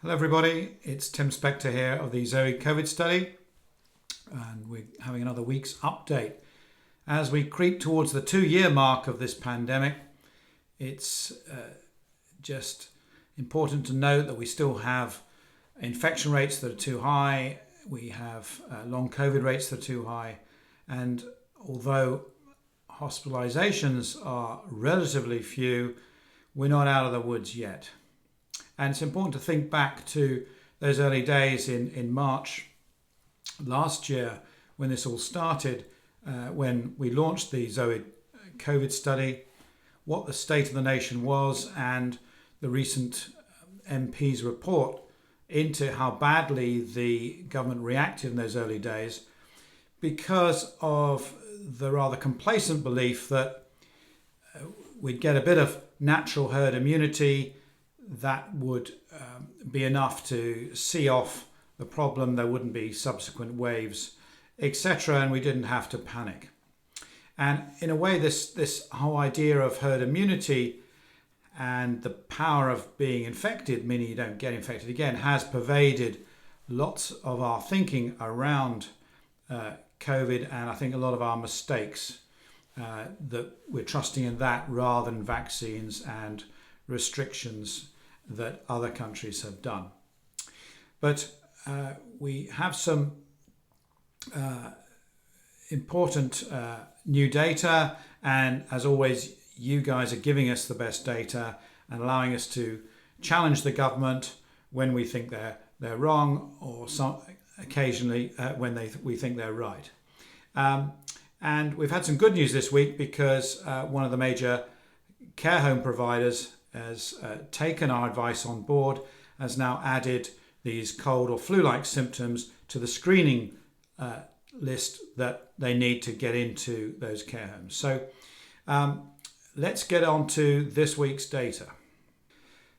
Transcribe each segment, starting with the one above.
Hello everybody, it's Tim Spector here of the Zoe COVID study, and we're having another week's update. As we creep towards the 2-year mark of this pandemic, it's just important to note that we still have infection rates that are too high, we have long COVID rates that are too high, and although hospitalizations are relatively few, we're not out of the woods yet. And it's important to think back to those early days in March last year when this all started, when we launched the Zoe COVID study, what the state of the nation was, and the recent MP's report into how badly the government reacted in those early days because of the rather complacent belief that we'd get a bit of natural herd immunity that would be enough to see off the problem. There wouldn't be subsequent waves, etc., and we didn't have to panic. And in a way, this whole idea of herd immunity and the power of being infected, meaning you don't get infected again, has pervaded lots of our thinking around COVID, and I think a lot of our mistakes that we're trusting in that rather than vaccines and restrictions that other countries have done. But we have some important new data, and as always, you guys are giving us the best data and allowing us to challenge the government when we think they're wrong, or occasionally when we think they're right. And we've had some good news this week because one of the major care home providers has taken our advice on board, has now added these cold or flu-like symptoms to the screening list that they need to get into those care homes. So let's get on to this week's data.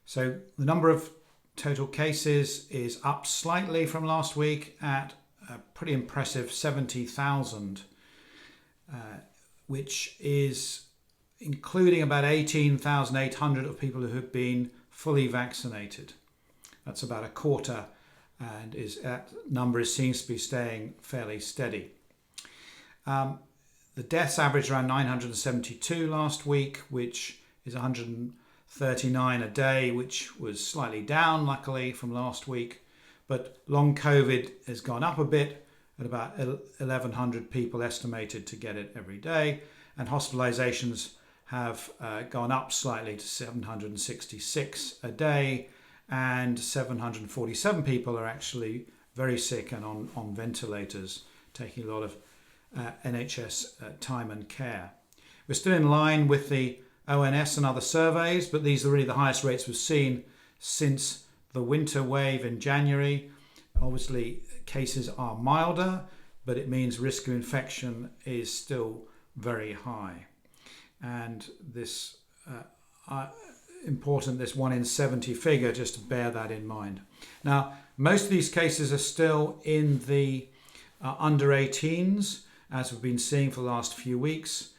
So the number of total cases is up slightly from last week at a pretty impressive 70,000, which is including about 18,800 of people who have been fully vaccinated. That's about a quarter, and that number seems to be staying fairly steady. The deaths averaged around 972 last week, which is 139 a day, which was slightly down, luckily, from last week. But long COVID has gone up a bit, at about 1,100 people estimated to get it every day, and hospitalizations have gone up slightly to 766 a day, and 747 people are actually very sick and on ventilators, taking a lot of NHS time and care. We're still in line with the ONS and other surveys, but these are really the highest rates we've seen since the winter wave in January. Obviously, cases are milder, but it means risk of infection is still very high. And this important, this 1 in 70 figure, just to bear that in mind. Now, most of these cases are still in the under 18s, as we've been seeing for the last few weeks,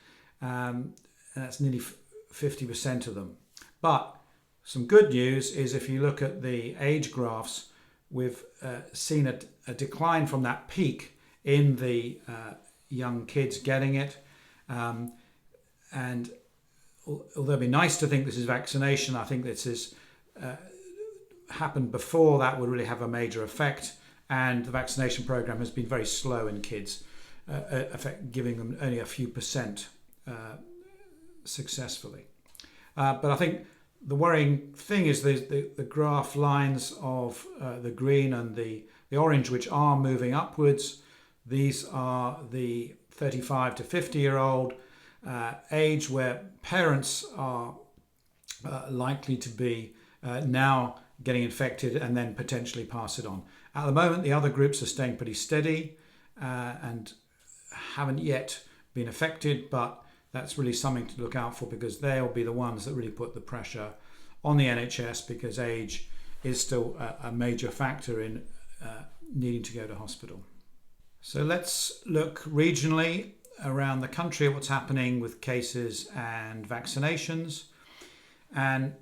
and that's nearly 50% of them. But some good news is if you look at the age graphs, we've seen a decline from that peak in the young kids getting it. And although it'd be nice to think this is vaccination, I think this is happened before that would really have a major effect. And the vaccination program has been very slow in kids, giving them only a few percent successfully. But I think the worrying thing is the graph lines of the green and the orange, which are moving upwards. These are the 35 to 50-year-old age where parents are likely to be now getting infected and then potentially pass it on. At the moment, the other groups are staying pretty steady and haven't yet been affected, but that's really something to look out for because they'll be the ones that really put the pressure on the NHS because age is still a major factor in needing to go to hospital. So let's look regionally around the country at what's happening with cases and vaccinations. And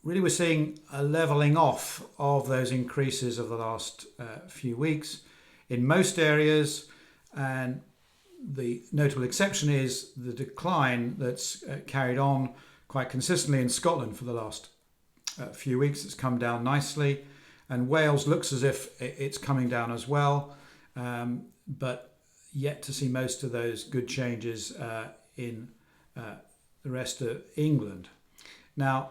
really we're seeing a levelling off of those increases of the last few weeks in most areas, and the notable exception is the decline that's carried on quite consistently in Scotland for the last few weeks. It's come down nicely, and Wales looks as if it's coming down as well, but yet to see most of those good changes in the rest of England. Now,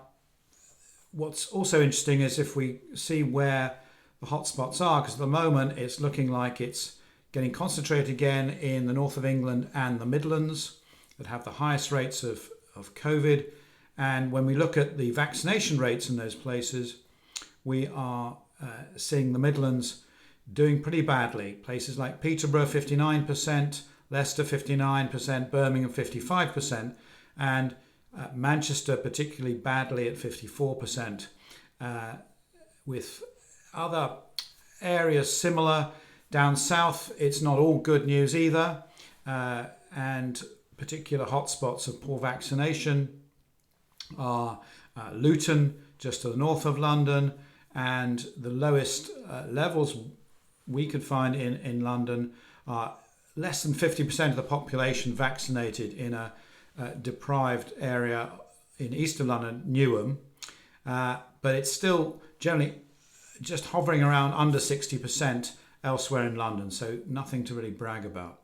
what's also interesting is if we see where the hotspots are, because at the moment it's looking like it's getting concentrated again in the north of England and the Midlands that have the highest rates of COVID. And when we look at the vaccination rates in those places, we are seeing the Midlands doing pretty badly. Places like Peterborough 59%, Leicester 59%, Birmingham 55%, and Manchester particularly badly at 54%, with other areas similar. Down south, it's not all good news either, and particular hotspots of poor vaccination are Luton, just to the north of London, and the lowest levels we could find in London are less than 50% of the population vaccinated in a deprived area in east of London, Newham, but it's still generally just hovering around under 60% elsewhere in London, so nothing to really brag about.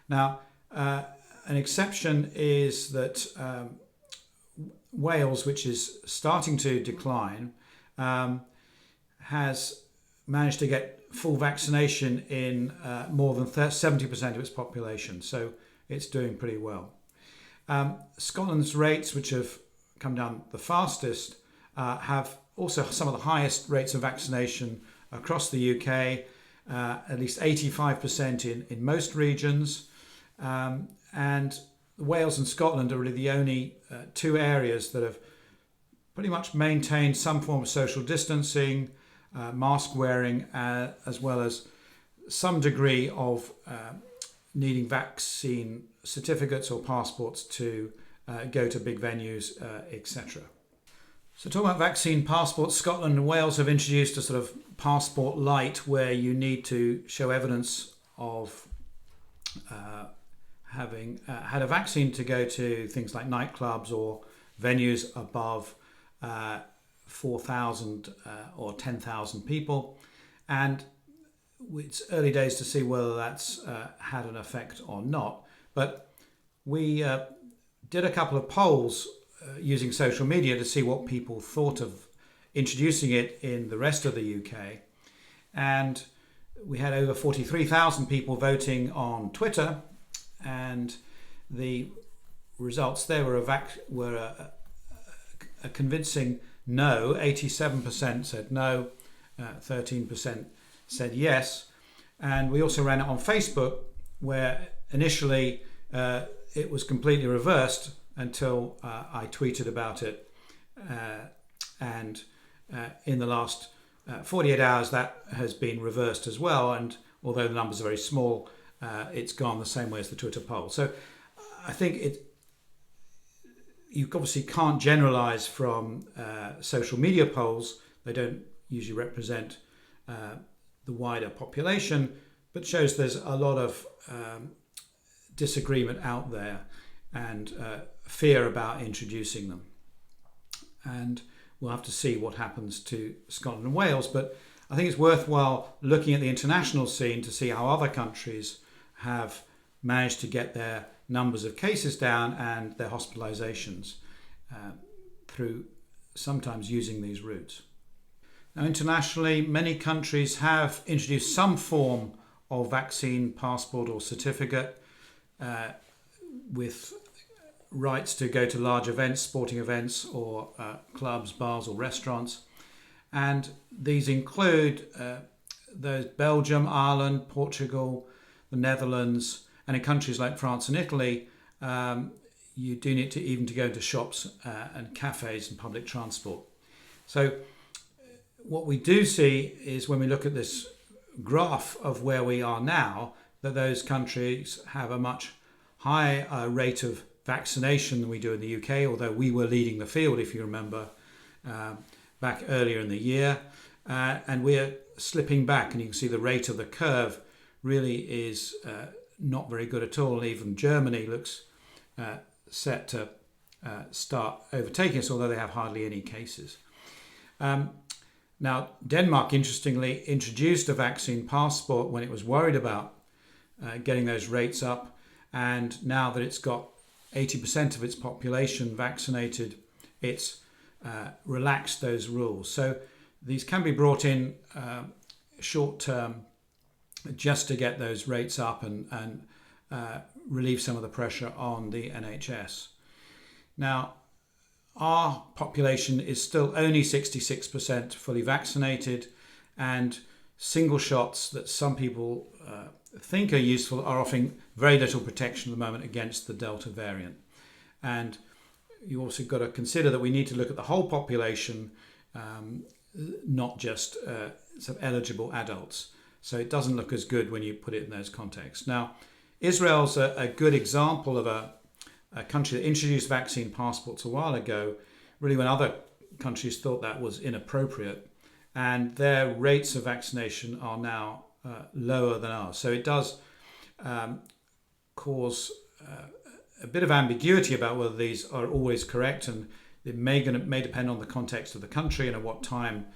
Now, an exception is that Wales, which is starting to decline, has managed to get full vaccination in more than 70% of its population, so it's doing pretty well. Scotland's rates, which have come down the fastest, have also some of the highest rates of vaccination across the UK, at least 85% in most regions. And Wales and Scotland are really the only two areas that have pretty much maintained some form of social distancing, mask wearing, as well as some degree of needing vaccine certificates or passports to go to big venues, etc. So talking about vaccine passports, Scotland and Wales have introduced a sort of passport light where you need to show evidence of having had a vaccine to go to things like nightclubs or venues above 4,000 or 10,000 people. And it's early days to see whether that's had an effect or not. But we did a couple of polls using social media to see what people thought of introducing it in the rest of the UK. And we had over 43,000 people voting on Twitter, and the results there were a convincing no. 87% said no, 13% said yes. And we also ran it on Facebook, where initially it was completely reversed until I tweeted about it. And in the last 48 hours, that has been reversed as well. And although the numbers are very small, it's gone the same way as the Twitter poll. So I think you obviously can't generalize from social media polls. They don't usually represent the wider population, but shows there's a lot of disagreement out there and fear about introducing them. And we'll have to see what happens to Scotland and Wales. But I think it's worthwhile looking at the international scene to see how other countries have managed to get their numbers of cases down and their hospitalizations through sometimes using these routes. Now, internationally, many countries have introduced some form of vaccine passport or certificate with rights to go to large events, sporting events, or clubs, bars, or restaurants. And these include those Belgium, Ireland, Portugal, the Netherlands, and in countries like France and Italy, you do need to even to go into shops and cafes and public transport. So what we do see is when we look at this graph of where we are now, that those countries have a much higher rate of vaccination than we do in the UK, although we were leading the field, if you remember, back earlier in the year, and we're slipping back, and you can see the rate of the curve really is not very good at all. Even Germany looks set to start overtaking us, although they have hardly any cases. Now, Denmark, interestingly, introduced a vaccine passport when it was worried about getting those rates up, and now that it's got 80% of its population vaccinated, it's relaxed those rules. So these can be brought in short term just to get those rates up and relieve some of the pressure on the NHS. Now, our population is still only 66% fully vaccinated, and single shots that some people think are useful are offering very little protection at the moment against the Delta variant. And you also got to consider that we need to look at the whole population, not just sort of eligible adults. So it doesn't look as good when you put it in those contexts. Now, Israel's a good example of a country that introduced vaccine passports a while ago, really when other countries thought that was inappropriate, and their rates of vaccination are now lower than ours. So it does cause a bit of ambiguity about whether these are always correct, and it may depend on the context of the country and at what time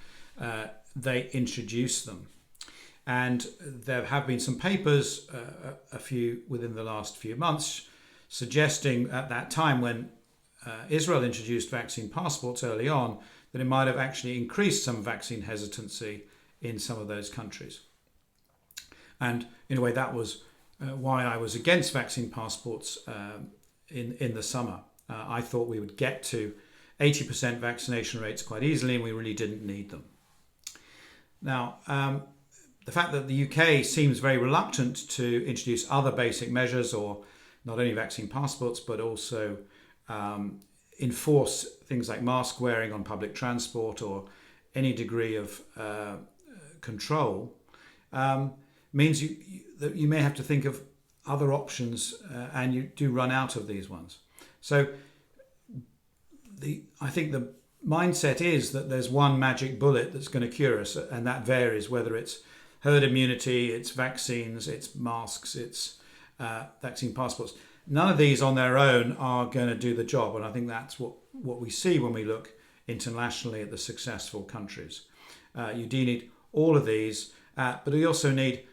they introduce them. And there have been some papers, a few within the last few months, suggesting at that time when Israel introduced vaccine passports early on, that it might have actually increased some vaccine hesitancy in some of those countries. And in a way, that was why I was against vaccine passports in the summer. I thought we would get to 80% vaccination rates quite easily, and we really didn't need them. Now, the fact that the UK seems very reluctant to introduce other basic measures, or not only vaccine passports, but also enforce things like mask wearing on public transport or any degree of control, means that you may have to think of other options, and you do run out of these ones. So I think the mindset is that there's one magic bullet that's going to cure us, and that varies whether it's herd immunity, it's vaccines, it's masks, it's vaccine passports. None of these on their own are going to do the job, and I think that's what we see when we look internationally at the successful countries. You do need all of these, but we also need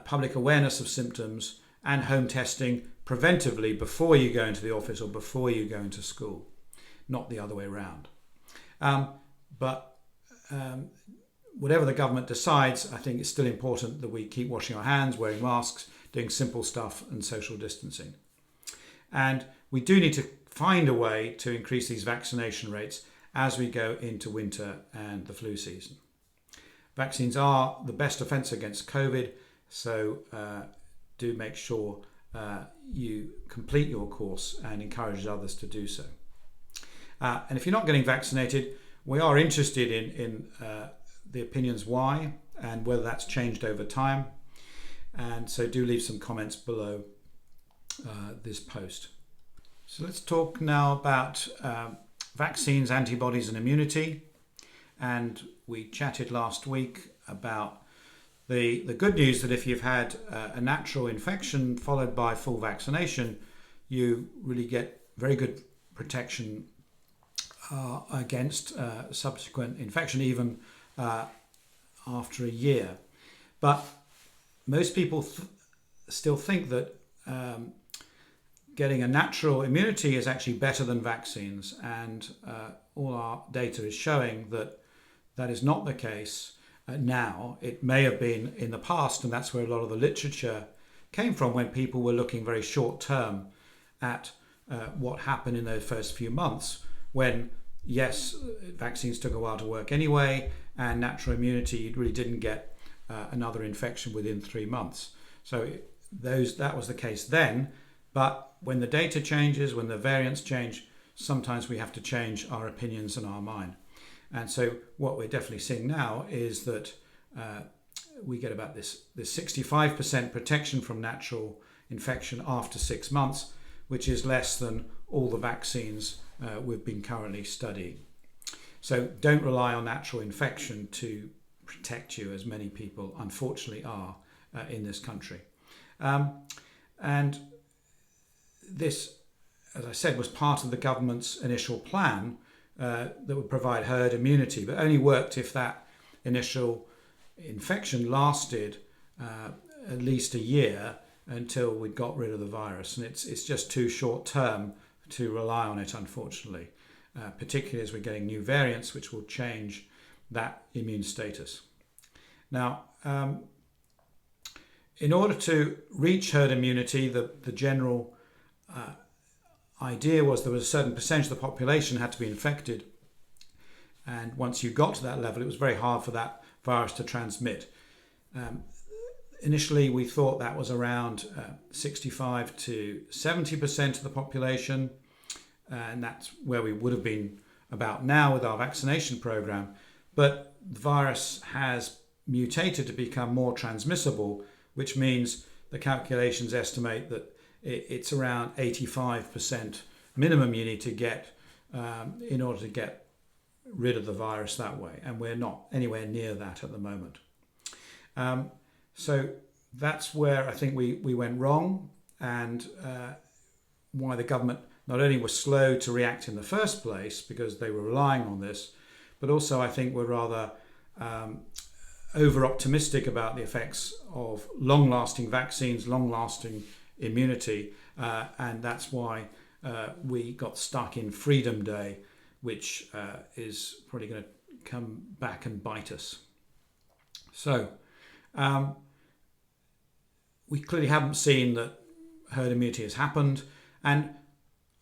public awareness of symptoms and home testing preventively before you go into the office or before you go into school, not the other way around. But whatever the government decides, I think it's still important that we keep washing our hands, wearing masks, doing simple stuff and social distancing. And we do need to find a way to increase these vaccination rates as we go into winter and the flu season. Vaccines are the best defence against COVID, so do make sure you complete your course and encourage others to do so. And if you're not getting vaccinated, we are interested in the opinions why and whether that's changed over time. And so do leave some comments below this post. So let's talk now about vaccines, antibodies and immunity. And we chatted last week about the good news that if you've had a natural infection followed by full vaccination, you really get very good protection against subsequent infection, even after a year. But most people still think that getting a natural immunity is actually better than vaccines, and all our data is showing that that is not the case now. It may have been in the past, and that's where a lot of the literature came from, when people were looking very short term at what happened in those first few months, when yes, vaccines took a while to work anyway, and natural immunity, you really didn't get another infection within 3 months. So that was the case then, but when the data changes, when the variants change, sometimes we have to change our opinions and our mind. And so what we're definitely seeing now is that we get about this 65% protection from natural infection after 6 months, which is less than all the vaccines we've been currently studying. So don't rely on natural infection to protect you, as many people unfortunately are in this country. And this, as I said, was part of the government's initial plan that would provide herd immunity, but only worked if that initial infection lasted at least a year until we got rid of the virus. And it's just too short term to rely on it, unfortunately, particularly as we're getting new variants which will change that immune status. Now, in order to reach herd immunity, the general idea was there was a certain percentage of the population had to be infected. And once you got to that level, it was very hard for that virus to transmit. Initially, we thought that was around 65 to 70% of the population. And that's where we would have been about now with our vaccination program. But the virus has mutated to become more transmissible, which means the calculations estimate that it's around 85% minimum you need to get in order to get rid of the virus that way. And we're not anywhere near that at the moment. So that's where I think we went wrong, and why the government not only was slow to react in the first place because they were relying on this, but also I think were rather over-optimistic about the effects of long-lasting vaccines, long-lasting immunity, and that's why we got stuck in Freedom Day, which is probably going to come back and bite us. So we clearly haven't seen that herd immunity has happened, and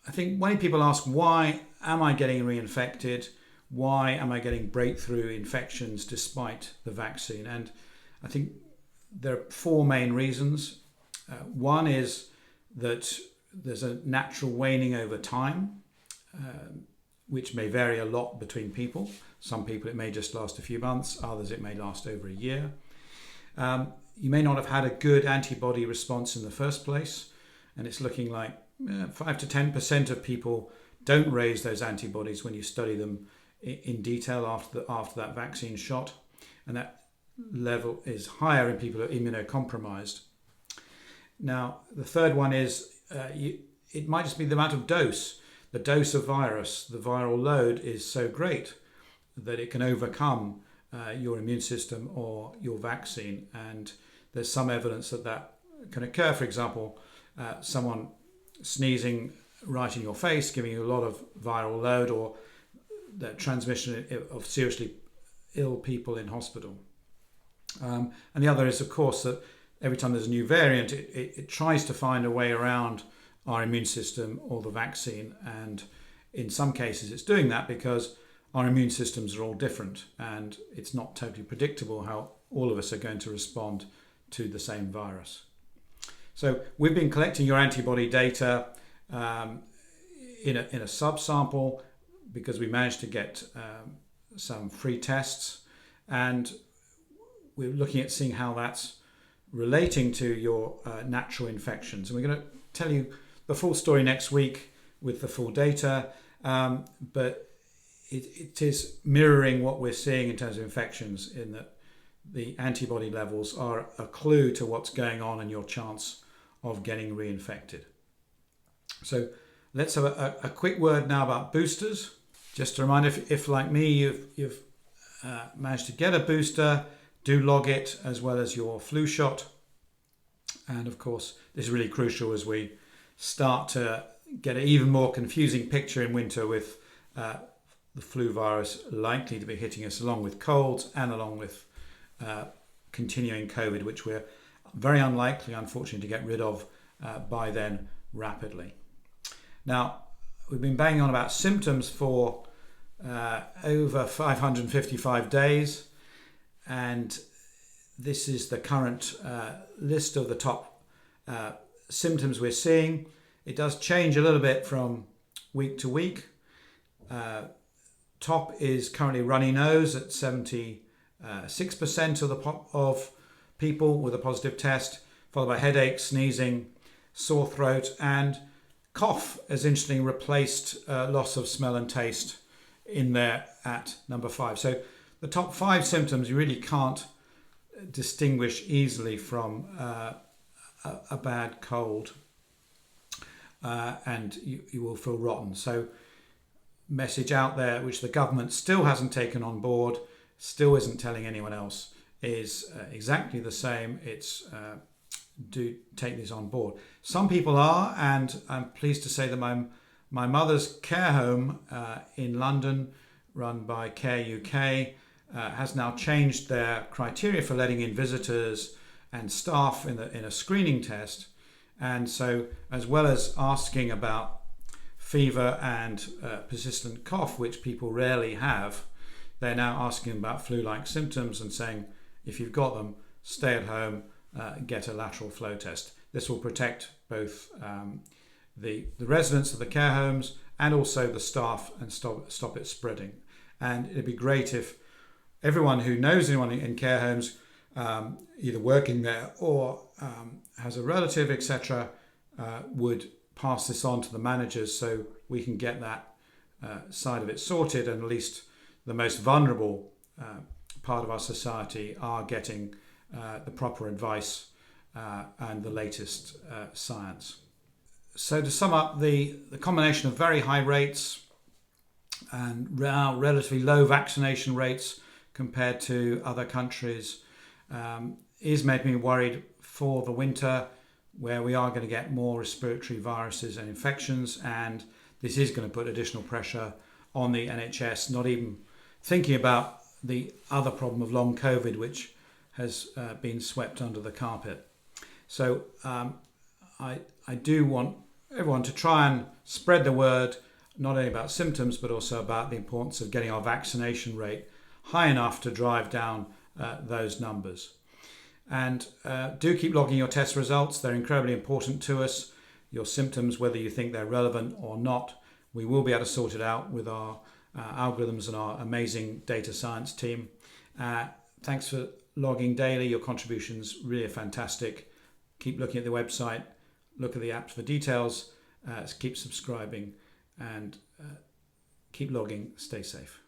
I think many people ask, why am I getting reinfected? Why am I getting breakthrough infections despite the vaccine? And I think there are four main reasons. One is that there's a natural waning over time, which may vary a lot between people. Some people it may just last a few months, others it may last over a year. You may not have had a good antibody response in the first place, and it's looking like 5 to 10% of people don't raise those antibodies when you study them in detail after that vaccine shot, and that level is higher in people who are immunocompromised. Now, the third one is it might just be the amount of dose. The dose of virus, the viral load is so great that it can overcome your immune system or your vaccine, and there's some evidence that that can occur. For example, someone sneezing right in your face, giving you a lot of viral load, or the transmission of seriously ill people in hospital. And the other is, of course, that every time there's a new variant, it tries to find a way around our immune system or the vaccine. And in some cases, it's doing that because our immune systems are all different, and it's not totally predictable how all of us are going to respond to the same virus. So we've been collecting your antibody data in a subsample because we managed to get some free tests, and we're looking at seeing how that's relating to your natural infections. And we're going to tell you the full story next week with the full data, but it is mirroring what we're seeing in terms of infections, in that the antibody levels are a clue to what's going on and your chance of getting reinfected. So let's have a quick word now about boosters. Just a reminder, if like me, you've managed to get a booster, do log it as well as your flu shot. And of course, this is really crucial as we start to get an even more confusing picture in winter with the flu virus likely to be hitting us along with colds and along with continuing COVID, which we're very unlikely, unfortunately, to get rid of by then rapidly. Now, we've been banging on about symptoms for over 555 days, and this is the current list of the top symptoms we're seeing. It does change a little bit from week to week. Top is currently runny nose at 76% of people with a positive test, followed by headache, sneezing, sore throat, and cough has interestingly replaced loss of smell and taste in there at number 5. So the top 5 symptoms you really can't distinguish easily from a bad cold, and you will feel rotten. So message out there, which the government still hasn't taken on board, still isn't telling anyone else, is exactly the same. It's do take these on board. Some people are, and I'm pleased to say that my mother's care home in London, run by CareUK, has now changed their criteria for letting in visitors and staff in a screening test. And so, as well as asking about fever and persistent cough, which people rarely have, they're now asking about flu-like symptoms and saying, if you've got them, stay at home, get a lateral flow test. This will protect both the residents of the care homes and also the staff, and stop it spreading. And it'd be great if everyone who knows anyone in care homes, either working there or has a relative, etc., would pass this on to the managers so we can get that side of it sorted, and at least the most vulnerable part of our society are getting the proper advice and the latest science. So to sum up, the combination of very high rates and relatively low vaccination rates compared to other countries is making me worried for the winter, where we are going to get more respiratory viruses and infections, and this is going to put additional pressure on the NHS, not even thinking about the other problem of long COVID, which has been swept under the carpet. So I do want everyone to try and spread the word, not only about symptoms, but also about the importance of getting our vaccination rate high enough to drive down those numbers. And do keep logging your test results. They're incredibly important to us. Your symptoms, whether you think they're relevant or not, we will be able to sort it out with our algorithms and our amazing data science team. Thanks for logging daily. Your contributions really are fantastic. Keep looking at the website, look at the apps for details, keep subscribing, and keep logging. Stay safe.